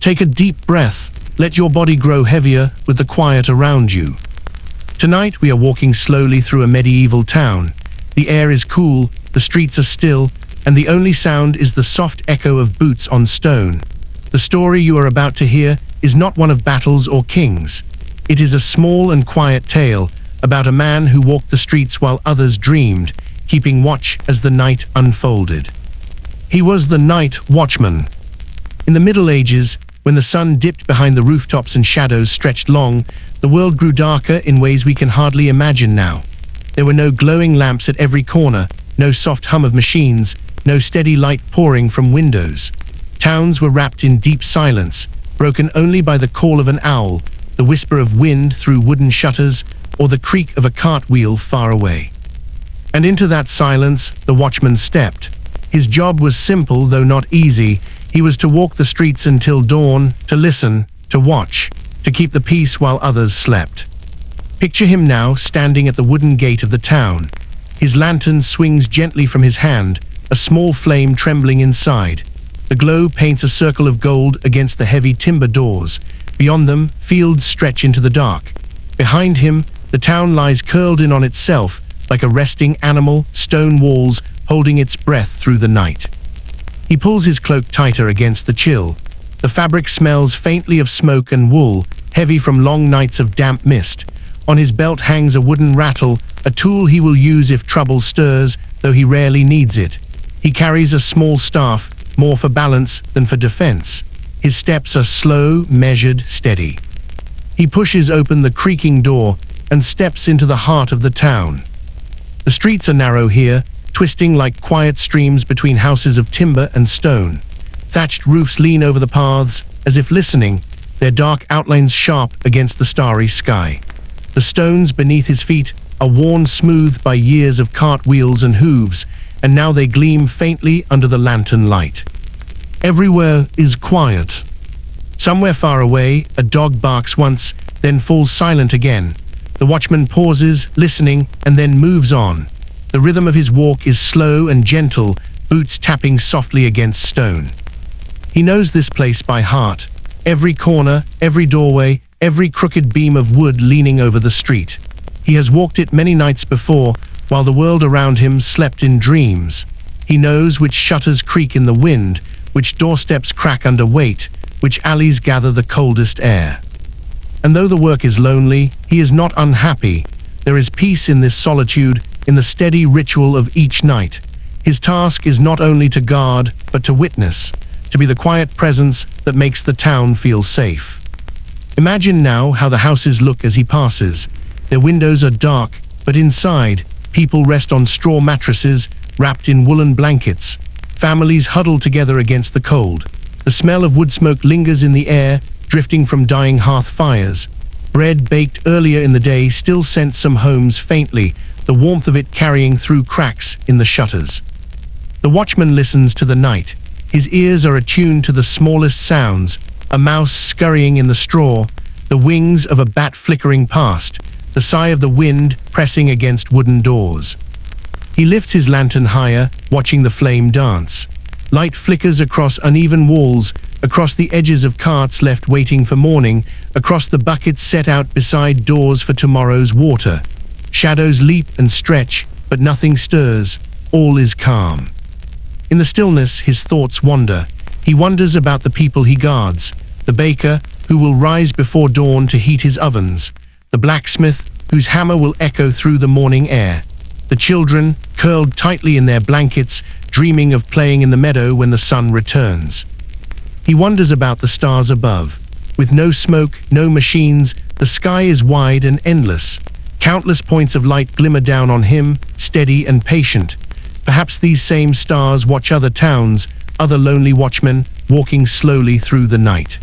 Take a deep breath. Let your body grow heavier with the quiet around you. Tonight we are walking slowly through a medieval town. The air is cool, the streets are still, and the only sound is the soft echo of boots on stone. The story you are about to hear is not one of battles or kings. It is a small and quiet tale about a man who walked the streets while others dreamed, keeping watch as the night unfolded. He was the night watchman. In the Middle Ages, when the sun dipped behind the rooftops and shadows stretched long, the world grew darker in ways we can hardly imagine now. There were no glowing lamps at every corner, no soft hum of machines, no steady light pouring from windows. Towns were wrapped in deep silence, broken only by the call of an owl, the whisper of wind through wooden shutters, or the creak of a cartwheel far away. And into that silence, the watchman stepped. His job was simple, though not easy. He was to walk the streets until dawn, to listen, to watch, to keep the peace while others slept. Picture him now standing at the wooden gate of the town. His lantern swings gently from his hand, a small flame trembling inside. The glow paints a circle of gold against the heavy timber doors. Beyond them, fields stretch into the dark. Behind him, the town lies curled in on itself, like a resting animal, stone walls holding its breath through the night. He pulls his cloak tighter against the chill. The fabric smells faintly of smoke and wool, heavy from long nights of damp mist. On his belt hangs a wooden rattle, a tool he will use if trouble stirs, though he rarely needs it. He carries a small staff, more for balance than for defense. His steps are slow, measured, steady. He pushes open the creaking door and steps into the heart of the town. The streets are narrow here, twisting like quiet streams between houses of timber and stone. Thatched roofs lean over the paths, as if listening, their dark outlines sharp against the starry sky. The stones beneath his feet are worn smooth by years of cartwheels and hooves, and now they gleam faintly under the lantern light. Everywhere is quiet. Somewhere far away, a dog barks once, then falls silent again. The watchman pauses, listening, and then moves on. The rhythm of his walk is slow and gentle, boots tapping softly against stone. He knows this place by heart. Every corner, every doorway, every crooked beam of wood leaning over the street. He has walked it many nights before, while the world around him slept in dreams. He knows which shutters creak in the wind, which doorsteps crack under weight, which alleys gather the coldest air. And though the work is lonely, he is not unhappy. There is peace in this solitude, in the steady ritual of each night. His task is not only to guard, but to witness, to be the quiet presence that makes the town feel safe. Imagine now how the houses look as he passes. Their windows are dark, but inside, people rest on straw mattresses, wrapped in woolen blankets. Families huddle together against the cold. The smell of wood smoke lingers in the air, drifting from dying hearth fires. Bread baked earlier in the day still scents some homes faintly, the warmth of it carrying through cracks in the shutters. The watchman listens to the night. His ears are attuned to the smallest sounds, a mouse scurrying in the straw, the wings of a bat flickering past, the sigh of the wind pressing against wooden doors. He lifts his lantern higher, watching the flame dance. Light flickers across uneven walls, across the edges of carts left waiting for morning, across the buckets set out beside doors for tomorrow's water. Shadows leap and stretch, but nothing stirs. All is calm. In the stillness, his thoughts wander. He wonders about the people he guards, the baker, who will rise before dawn to heat his ovens, the blacksmith, whose hammer will echo through the morning air, the children, curled tightly in their blankets, dreaming of playing in the meadow when the sun returns. He wonders about the stars above. With no smoke, no machines, the sky is wide and endless. Countless points of light glimmer down on him, steady and patient. Perhaps these same stars watch other towns, other lonely watchmen, walking slowly through the night.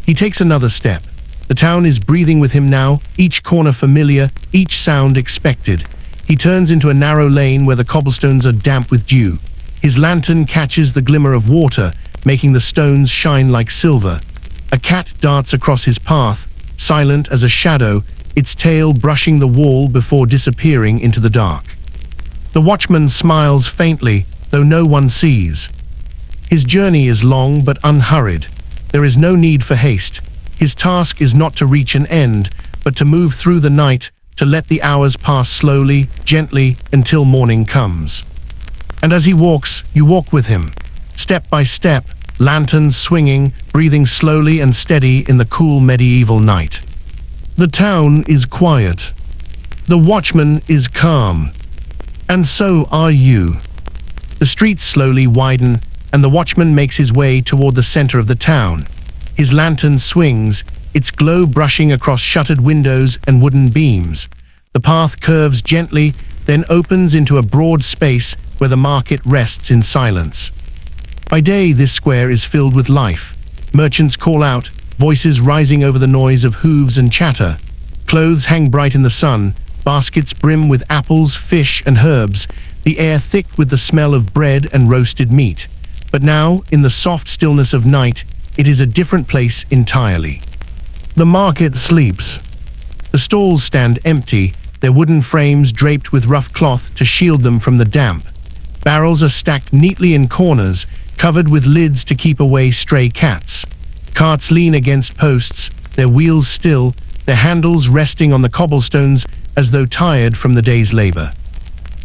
He takes another step. The town is breathing with him now, each corner familiar, each sound expected. He turns into a narrow lane where the cobblestones are damp with dew. His lantern catches the glimmer of water, making the stones shine like silver. A cat darts across his path, silent as a shadow, its tail brushing the wall before disappearing into the dark. The watchman smiles faintly, though no one sees. His journey is long but unhurried. There is no need for haste. His task is not to reach an end, but to move through the night, to let the hours pass slowly, gently, until morning comes. And as he walks, you walk with him, step by step, lanterns swinging, breathing slowly and steady in the cool medieval night. The town is quiet. The watchman is calm. And so are you. The streets slowly widen, and the watchman makes his way toward the center of the town. His lantern swings, its glow brushing across shuttered windows and wooden beams. The path curves gently, then opens into a broad space where the market rests in silence. By day, this square is filled with life. Merchants call out, voices rising over the noise of hooves and chatter. Clothes hang bright in the sun, baskets brim with apples, fish, and herbs, the air thick with the smell of bread and roasted meat. But now, in the soft stillness of night, it is a different place entirely. The market sleeps. The stalls stand empty, their wooden frames draped with rough cloth to shield them from the damp. Barrels are stacked neatly in corners, covered with lids to keep away stray cats. Carts lean against posts, their wheels still, their handles resting on the cobblestones as though tired from the day's labor.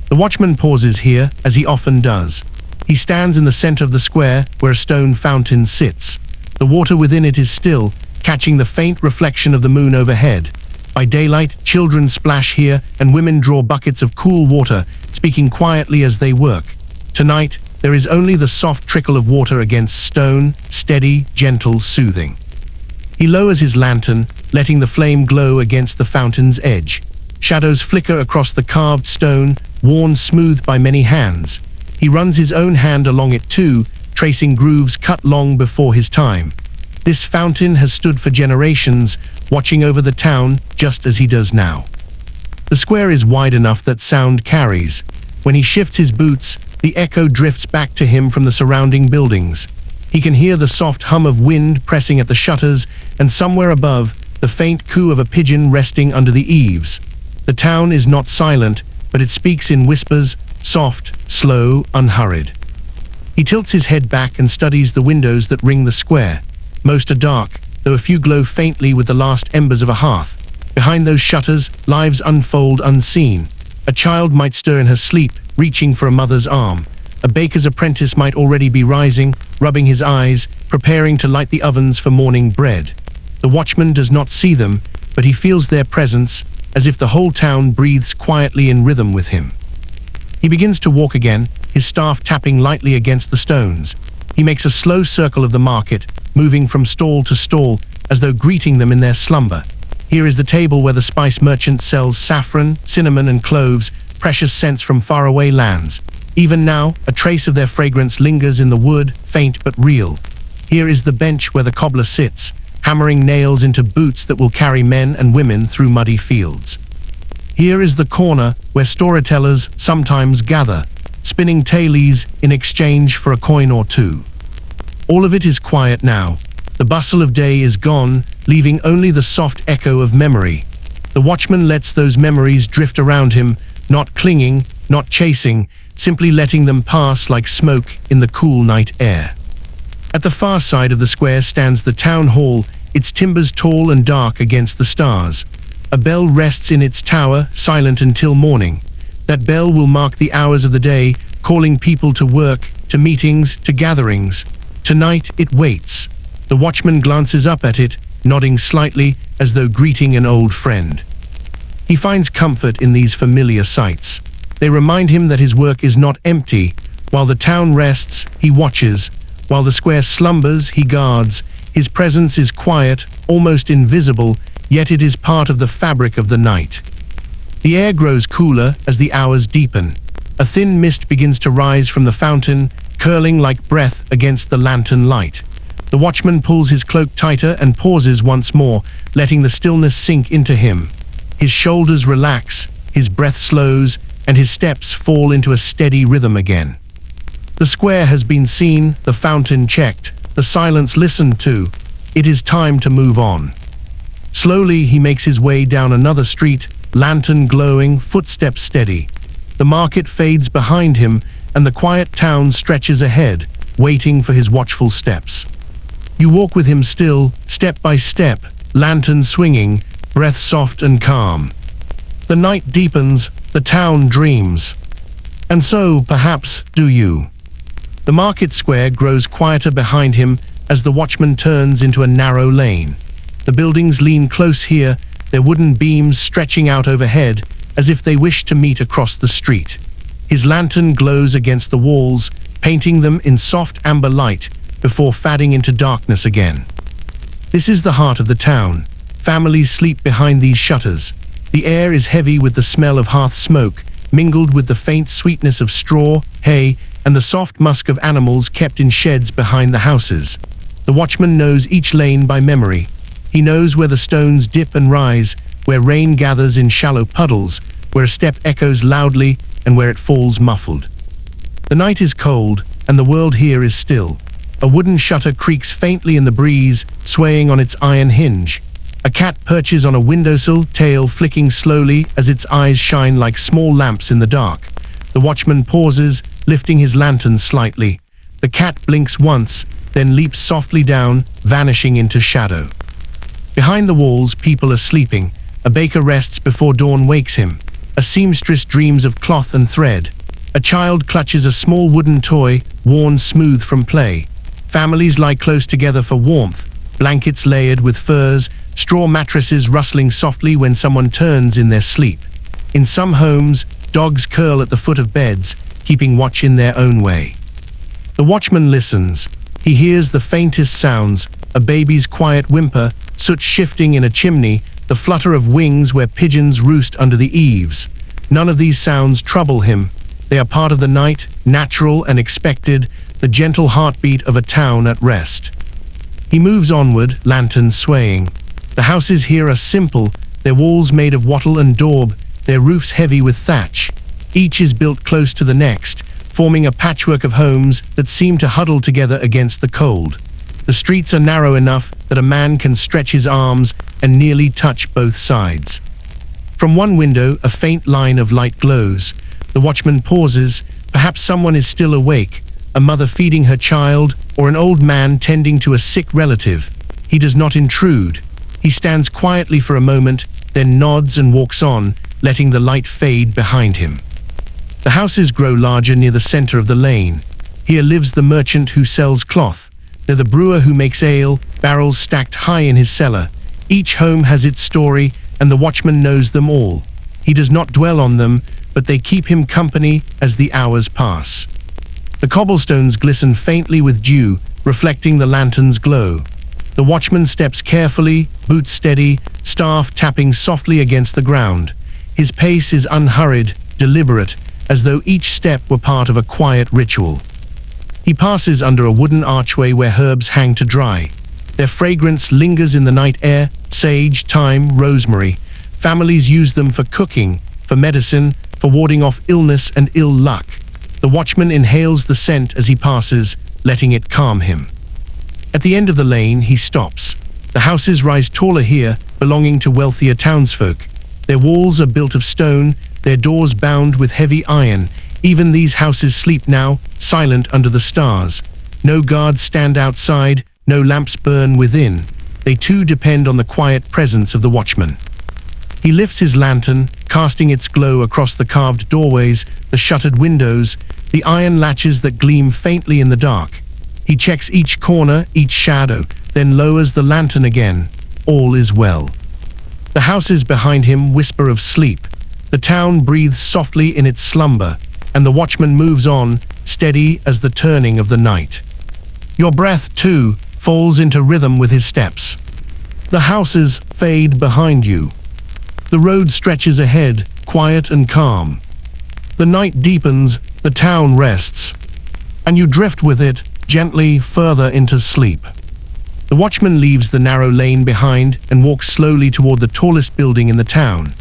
The watchman pauses here, as he often does. He stands in the center of the square where a stone fountain sits. The water within it is still, catching the faint reflection of the moon overhead. By daylight, children splash here and women draw buckets of cool water, speaking quietly as they work. Tonight, there is only the soft trickle of water against stone, steady, gentle, soothing. He lowers his lantern, letting the flame glow against the fountain's edge. Shadows flicker across the carved stone, worn smooth by many hands. He runs his own hand along it too, tracing grooves cut long before his time. This fountain has stood for generations, watching over the town just as he does now. The square is wide enough that sound carries. When he shifts his boots, the echo drifts back to him from the surrounding buildings. He can hear the soft hum of wind pressing at the shutters, and somewhere above, the faint coo of a pigeon resting under the eaves. The town is not silent, but it speaks in whispers, soft, slow, unhurried. He tilts his head back and studies the windows that ring the square. Most are dark, though a few glow faintly with the last embers of a hearth. Behind those shutters, lives unfold unseen. A child might stir in her sleep, reaching for a mother's arm. A baker's apprentice might already be rising, rubbing his eyes, preparing to light the ovens for morning bread. The watchman does not see them, but he feels their presence, as if the whole town breathes quietly in rhythm with him. He begins to walk again, his staff tapping lightly against the stones. He makes a slow circle of the market, moving from stall to stall, as though greeting them in their slumber. Here is the table where the spice merchant sells saffron, cinnamon, and cloves, precious scents from faraway lands. Even now, a trace of their fragrance lingers in the wood, faint but real. Here is the bench where the cobbler sits, hammering nails into boots that will carry men and women through muddy fields. Here is the corner where storytellers sometimes gather, spinning tales in exchange for a coin or two. All of it is quiet now. The bustle of day is gone, leaving only the soft echo of memory. The watchman lets those memories drift around him, not clinging, not chasing, simply letting them pass like smoke in the cool night air. At the far side of the square stands the town hall, its timbers tall and dark against the stars. A bell rests in its tower, silent until morning. That bell will mark the hours of the day, calling people to work, to meetings, to gatherings. Tonight it waits. The watchman glances up at it, nodding slightly as though greeting an old friend. He finds comfort in these familiar sights. They remind him that his work is not empty. While the town rests, he watches. While the square slumbers, he guards. His presence is quiet, almost invisible, yet it is part of the fabric of the night. The air grows cooler as the hours deepen. A thin mist begins to rise from the fountain, curling like breath against the lantern light. The watchman pulls his cloak tighter and pauses once more, letting the stillness sink into him. His shoulders relax, his breath slows, and his steps fall into a steady rhythm again. The square has been seen, the fountain checked, the silence listened to. It is time to move on. Slowly he makes his way down another street, lantern glowing, footsteps steady. The market fades behind him, and the quiet town stretches ahead, waiting for his watchful steps. You walk with him still, step by step, lantern swinging, breath soft and calm. The night deepens, the town dreams. And so, perhaps, do you. The market square grows quieter behind him as the watchman turns into a narrow lane. The buildings lean close here, their wooden beams stretching out overhead as if they wish to meet across the street. His lantern glows against the walls, painting them in soft amber light before fading into darkness again. This is the heart of the town. Families sleep behind these shutters. The air is heavy with the smell of hearth smoke, mingled with the faint sweetness of straw, hay, and the soft musk of animals kept in sheds behind the houses. The watchman knows each lane by memory. He knows where the stones dip and rise, where rain gathers in shallow puddles, where a step echoes loudly, and where it falls muffled. The night is cold, and the world here is still. A wooden shutter creaks faintly in the breeze, swaying on its iron hinge. A cat perches on a windowsill, tail flicking slowly as its eyes shine like small lamps in the dark. The watchman pauses, lifting his lantern slightly. The cat blinks once, then leaps softly down, vanishing into shadow. Behind the walls, people are sleeping. A baker rests before dawn wakes him. A seamstress dreams of cloth and thread. A child clutches a small wooden toy, worn smooth from play. Families lie close together for warmth, blankets layered with furs, straw mattresses rustling softly when someone turns in their sleep. In some homes, dogs curl at the foot of beds, keeping watch in their own way. The watchman listens. He hears the faintest sounds, a baby's quiet whimper, soot shifting in a chimney, the flutter of wings where pigeons roost under the eaves. None of these sounds trouble him. They are part of the night, natural and expected, the gentle heartbeat of a town at rest. He moves onward, lantern swaying. The houses here are simple, their walls made of wattle and daub, their roofs heavy with thatch. Each is built close to the next, forming a patchwork of homes that seem to huddle together against the cold. The streets are narrow enough that a man can stretch his arms and nearly touch both sides. From one window, a faint line of light glows. The watchman pauses. Perhaps someone is still awake, a mother feeding her child, or an old man tending to a sick relative. He does not intrude. He stands quietly for a moment, then nods and walks on, letting the light fade behind him. The houses grow larger near the center of the lane. Here lives the merchant who sells cloth. They're the brewer who makes ale, barrels stacked high in his cellar. Each home has its story, and the watchman knows them all. He does not dwell on them, but they keep him company as the hours pass. The cobblestones glisten faintly with dew, reflecting the lantern's glow. The watchman steps carefully, boots steady, staff tapping softly against the ground. His pace is unhurried, deliberate, as though each step were part of a quiet ritual. He passes under a wooden archway where herbs hang to dry. Their fragrance lingers in the night air, sage, thyme, rosemary. Families use them for cooking, for medicine, for warding off illness and ill luck. The watchman inhales the scent as he passes, letting it calm him. At the end of the lane, he stops. The houses rise taller here, belonging to wealthier townsfolk. Their walls are built of stone, their doors bound with heavy iron. Even these houses sleep now, silent under the stars. No guards stand outside, no lamps burn within. They too depend on the quiet presence of the watchman. He lifts his lantern, casting its glow across the carved doorways, the shuttered windows, the iron latches that gleam faintly in the dark. He checks each corner, each shadow, then lowers the lantern again. All is well. The houses behind him whisper of sleep. The town breathes softly in its slumber, and the watchman moves on, steady as the turning of the night. Your breath, too, falls into rhythm with his steps. The houses fade behind you. The road stretches ahead, quiet and calm. The night deepens, the town rests, and you drift with it, gently further into sleep. The watchman leaves the narrow lane behind and walks slowly toward the tallest building in the town.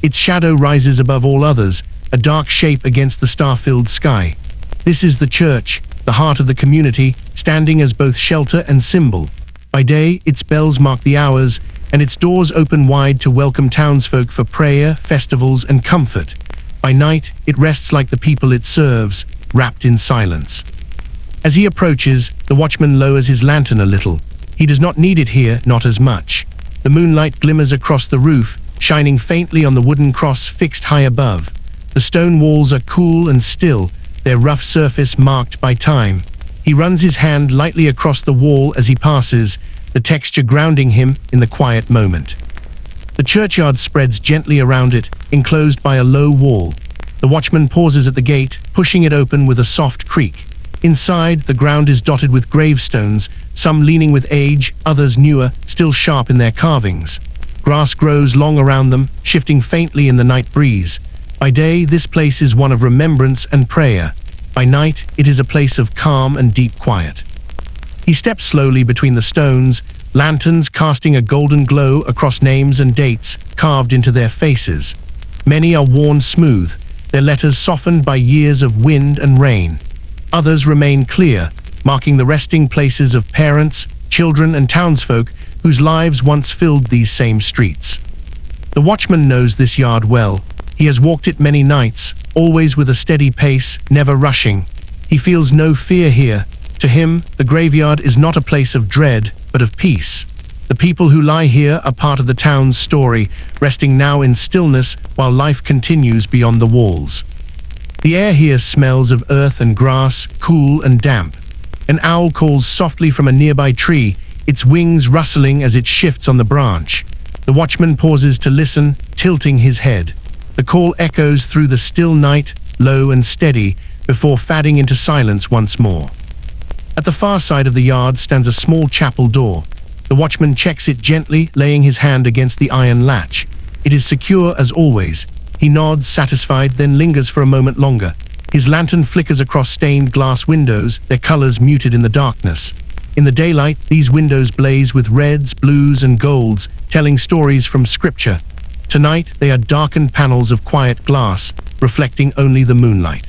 Its shadow rises above all others, a dark shape against the star-filled sky. This is the church, the heart of the community, standing as both shelter and symbol. By day, its bells mark the hours, and its doors open wide to welcome townsfolk for prayer, festivals, and comfort. By night, it rests like the people it serves, wrapped in silence. As he approaches, the watchman lowers his lantern a little. He does not need it here, not as much. The moonlight glimmers across the roof, shining faintly on the wooden cross fixed high above. The stone walls are cool and still, their rough surface marked by time. He runs his hand lightly across the wall as he passes, the texture grounding him in the quiet moment. The churchyard spreads gently around it, enclosed by a low wall. The watchman pauses at the gate, pushing it open with a soft creak. Inside, the ground is dotted with gravestones, some leaning with age, others newer, still sharp in their carvings. Grass grows long around them, shifting faintly in the night breeze. By day, this place is one of remembrance and prayer. By night, it is a place of calm and deep quiet. He steps slowly between the stones, lanterns casting a golden glow across names and dates carved into their faces. Many are worn smooth, their letters softened by years of wind and rain. Others remain clear, marking the resting places of parents, children, and townsfolk whose lives once filled these same streets. The watchman knows this yard well. He has walked it many nights, always with a steady pace, never rushing. He feels no fear here. To him, the graveyard is not a place of dread, but of peace. The people who lie here are part of the town's story, resting now in stillness while life continues beyond the walls. The air here smells of earth and grass, cool and damp. An owl calls softly from a nearby tree, its wings rustling as it shifts on the branch. The watchman pauses to listen, tilting his head. The call echoes through the still night, low and steady, before fading into silence once more. At the far side of the yard stands a small chapel door. The watchman checks it gently, laying his hand against the iron latch. It is secure as always. He nods, satisfied, then lingers for a moment longer. His lantern flickers across stained glass windows, their colors muted in the darkness. In the daylight, these windows blaze with reds, blues, and golds, telling stories from scripture. Tonight, they are darkened panels of quiet glass, reflecting only the moonlight.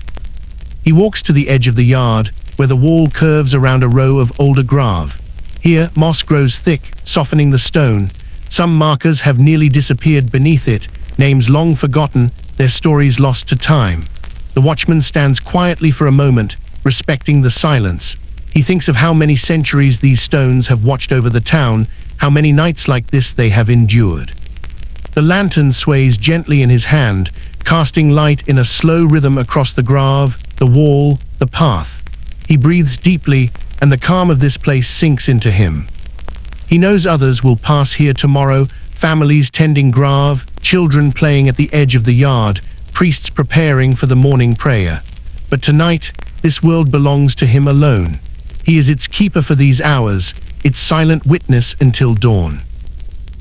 He walks to the edge of the yard, where the wall curves around a row of older grave. Here, moss grows thick, softening the stone. Some markers have nearly disappeared beneath it, names long forgotten, their stories lost to time. The watchman stands quietly for a moment, respecting the silence. He thinks of how many centuries these stones have watched over the town, how many nights like this they have endured. The lantern sways gently in his hand, casting light in a slow rhythm across the grave, the wall, the path. He breathes deeply, and the calm of this place sinks into him. He knows others will pass here tomorrow, families tending grave, children playing at the edge of the yard, priests preparing for the morning prayer. But tonight, this world belongs to him alone. He is its keeper for these hours, its silent witness until dawn.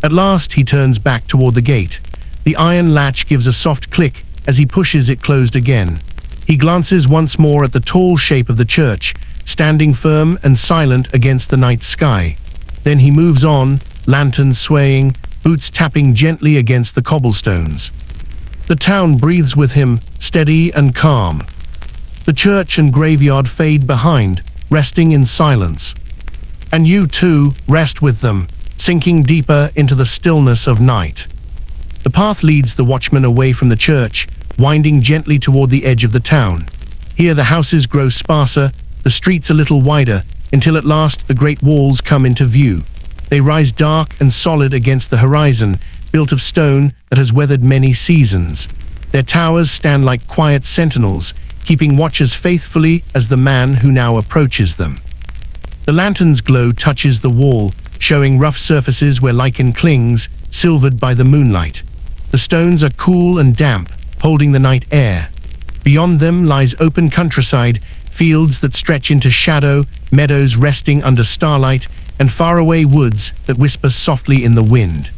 At last, he turns back toward the gate. The iron latch gives a soft click as he pushes it closed again. He glances once more at the tall shape of the church, standing firm and silent against the night sky. Then he moves on, lantern swaying, boots tapping gently against the cobblestones. The town breathes with him, steady and calm. The church and graveyard fade behind, resting in silence. And you too rest with them, sinking deeper into the stillness of night. The path leads the watchman away from the church, winding gently toward the edge of the town. Here the houses grow sparser, the streets a little wider, until at last the great walls come into view. They rise dark and solid against the horizon, built of stone that has weathered many seasons. Their towers stand like quiet sentinels, keeping watch as faithfully as the man who now approaches them. The lantern's glow touches the wall, showing rough surfaces where lichen clings, silvered by the moonlight. The stones are cool and damp, holding the night air. Beyond them lies open countryside, fields that stretch into shadow, meadows resting under starlight, and faraway woods that whisper softly in the wind.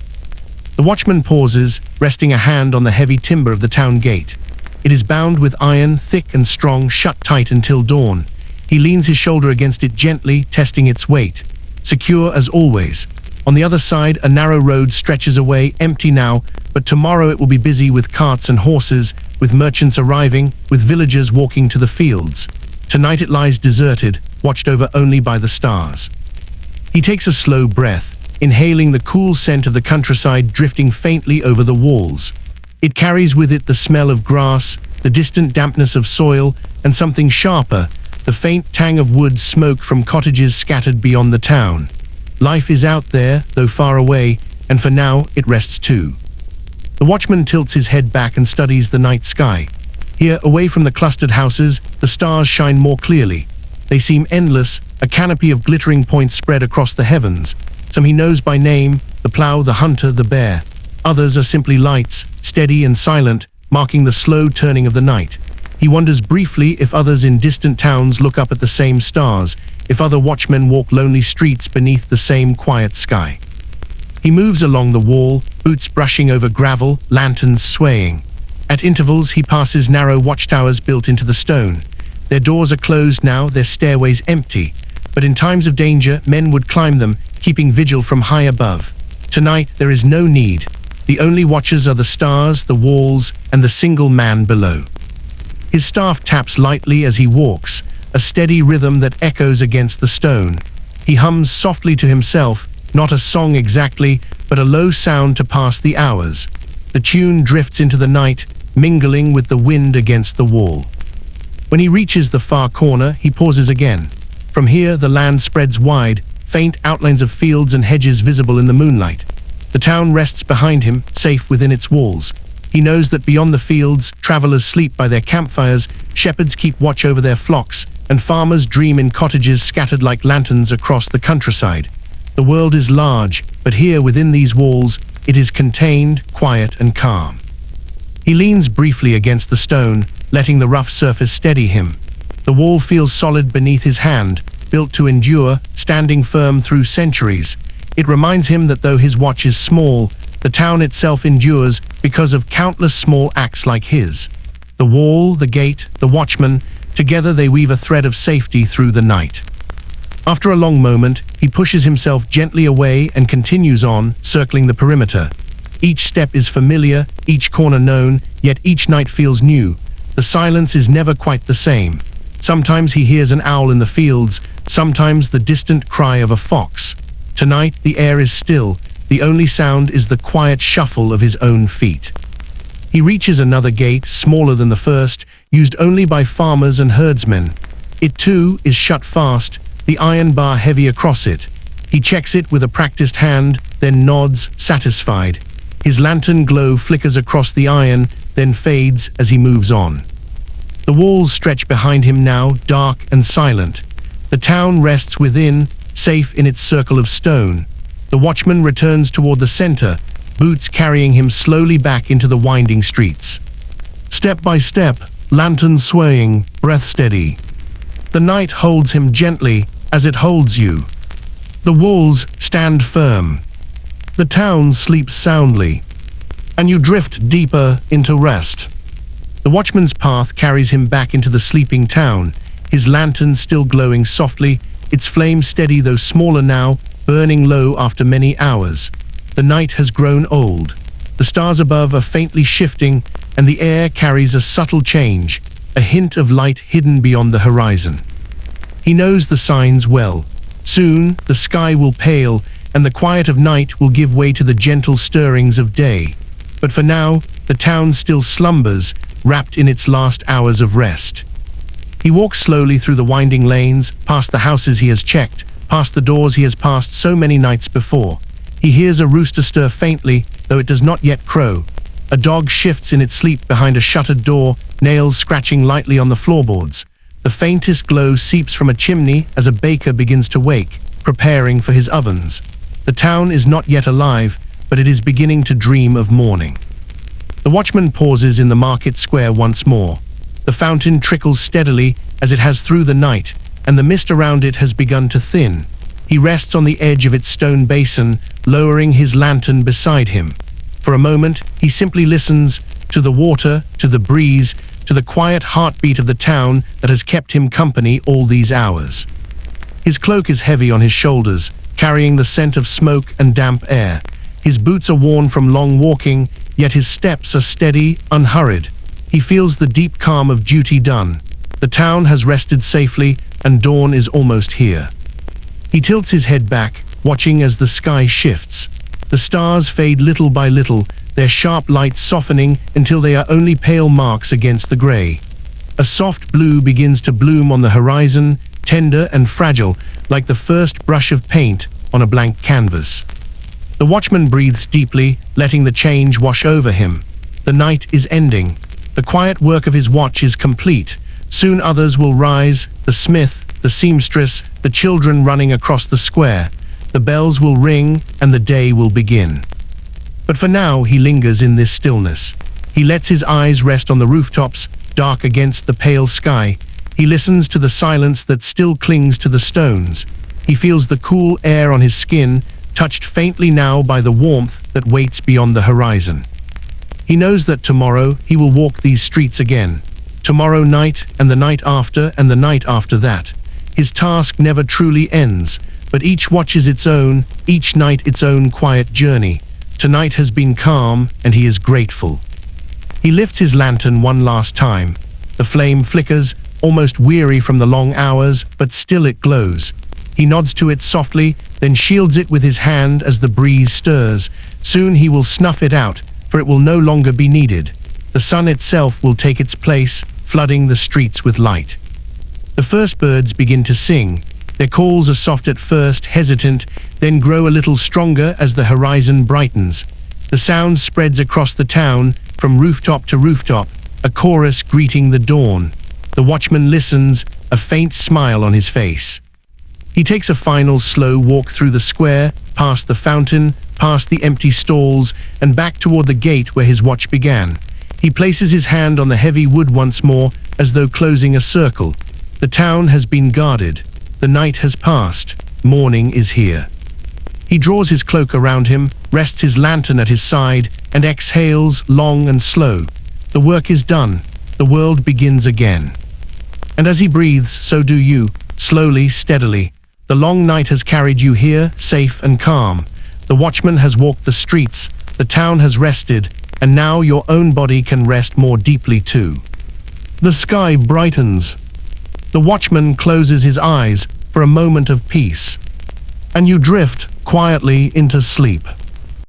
The watchman pauses, resting a hand on the heavy timber of the town gate. It is bound with iron, thick and strong, shut tight until dawn. He leans his shoulder against it gently, testing its weight. Secure as always. On the other side, a narrow road stretches away, empty now, but tomorrow it will be busy with carts and horses, with merchants arriving, with villagers walking to the fields. Tonight it lies deserted, watched over only by the stars. He takes a slow breath, inhaling the cool scent of the countryside drifting faintly over the walls. It carries with it the smell of grass, the distant dampness of soil, and something sharper, the faint tang of wood smoke from cottages scattered beyond the town. Life is out there, though far away, and for now it rests too. The watchman tilts his head back and studies the night sky. Here, away from the clustered houses, the stars shine more clearly. They seem endless, a canopy of glittering points spread across the heavens. Some he knows by name: the plough, the hunter, the bear. Others are simply lights, steady and silent, marking the slow turning of the night. He wonders briefly if others in distant towns look up at the same stars, if other watchmen walk lonely streets beneath the same quiet sky. He moves along the wall, boots brushing over gravel, lanterns swaying. At intervals, he passes narrow watchtowers built into the stone. Their doors are closed now, their stairways empty. But in times of danger, men would climb them, keeping vigil from high above. Tonight, there is no need. The only watchers are the stars, the walls, and the single man below. His staff taps lightly as he walks, a steady rhythm that echoes against the stone. He hums softly to himself, not a song exactly, but a low sound to pass the hours. The tune drifts into the night, mingling with the wind against the wall. When he reaches the far corner, he pauses again. From here, the land spreads wide, faint outlines of fields and hedges visible in the moonlight. The town rests behind him, safe within its walls. He knows that beyond the fields, travelers sleep by their campfires, shepherds keep watch over their flocks, and farmers dream in cottages scattered like lanterns across the countryside. The world is large, but here within these walls, it is contained, quiet, and calm. He leans briefly against the stone, letting the rough surface steady him. The wall feels solid beneath his hand, built to endure, standing firm through centuries. It reminds him that though his watch is small, the town itself endures because of countless small acts like his. The wall, the gate, the watchman, together they weave a thread of safety through the night. After a long moment, he pushes himself gently away and continues on, circling the perimeter. Each step is familiar, each corner known, yet each night feels new. The silence is never quite the same. Sometimes he hears an owl in the fields, sometimes the distant cry of a fox. Tonight, the air is still. The only sound is the quiet shuffle of his own feet. He reaches another gate, smaller than the first, used only by farmers and herdsmen. It too is shut fast, the iron bar heavy across it. He checks it with a practiced hand, then nods, satisfied. His lantern glow flickers across the iron, then fades as he moves on. The walls stretch behind him now, dark and silent. The town rests within, safe in its circle of stone. The watchman returns toward the center, boots carrying him slowly back into the winding streets. Step by step, lantern swaying, breath steady. The night holds him gently as it holds you. The walls stand firm. The town sleeps soundly, and you drift deeper into rest. The watchman's path carries him back into the sleeping town, his lantern still glowing softly, its flame steady though smaller now, burning low after many hours. The night has grown old. The stars above are faintly shifting, and the air carries a subtle change, a hint of light hidden beyond the horizon. He knows the signs well. Soon, the sky will pale, and the quiet of night will give way to the gentle stirrings of day. But for now, the town still slumbers, wrapped in its last hours of rest. He walks slowly through the winding lanes, past the houses he has checked, past the doors he has passed so many nights before. He hears a rooster stir faintly, though it does not yet crow. A dog shifts in its sleep behind a shuttered door, nails scratching lightly on the floorboards. The faintest glow seeps from a chimney as a baker begins to wake, preparing for his ovens. The town is not yet alive, but it is beginning to dream of morning. The watchman pauses in the market square once more. The fountain trickles steadily as it has through the night, and the mist around it has begun to thin. He rests on the edge of its stone basin, lowering his lantern beside him. For a moment, he simply listens to the water, to the breeze, to the quiet heartbeat of the town that has kept him company all these hours. His cloak is heavy on his shoulders, carrying the scent of smoke and damp air. His boots are worn from long walking, yet his steps are steady, unhurried. He feels the deep calm of duty done. The town has rested safely, and dawn is almost here. He tilts his head back, watching as the sky shifts. The stars fade little by little, their sharp lights softening until they are only pale marks against the gray. A soft blue begins to bloom on the horizon, tender and fragile, like the first brush of paint on a blank canvas. The watchman breathes deeply, letting the change wash over him. The night is ending. The quiet work of his watch is complete. Soon others will rise, the smith, the seamstress, the children running across the square. The bells will ring, and the day will begin. But for now, he lingers in this stillness. He lets his eyes rest on the rooftops, dark against the pale sky. He listens to the silence that still clings to the stones. He feels the cool air on his skin, touched faintly now by the warmth that waits beyond the horizon. He knows that tomorrow he will walk these streets again. Tomorrow night, and the night after, and the night after that. His task never truly ends, but each watch is its own, each night its own quiet journey. Tonight has been calm, and he is grateful. He lifts his lantern one last time. The flame flickers, almost weary from the long hours, but still it glows. He nods to it softly, then shields it with his hand as the breeze stirs. Soon he will snuff it out, for it will no longer be needed. The sun itself will take its place, flooding the streets with light. The first birds begin to sing. Their calls are soft at first, hesitant, then grow a little stronger as the horizon brightens. The sound spreads across the town, from rooftop to rooftop, a chorus greeting the dawn. The watchman listens, a faint smile on his face. He takes a final slow walk through the square, past the fountain, past the empty stalls, and back toward the gate where his watch began. He places his hand on the heavy wood once more, as though closing a circle. The town has been guarded. The night has passed. Morning is here. He draws his cloak around him, rests his lantern at his side, and exhales long and slow. The work is done. The world begins again. And as he breathes, so do you, slowly, steadily. The long night has carried you here, safe and calm. The watchman has walked the streets, the town has rested, and now your own body can rest more deeply too. The sky brightens. The watchman closes his eyes for a moment of peace. And you drift quietly into sleep.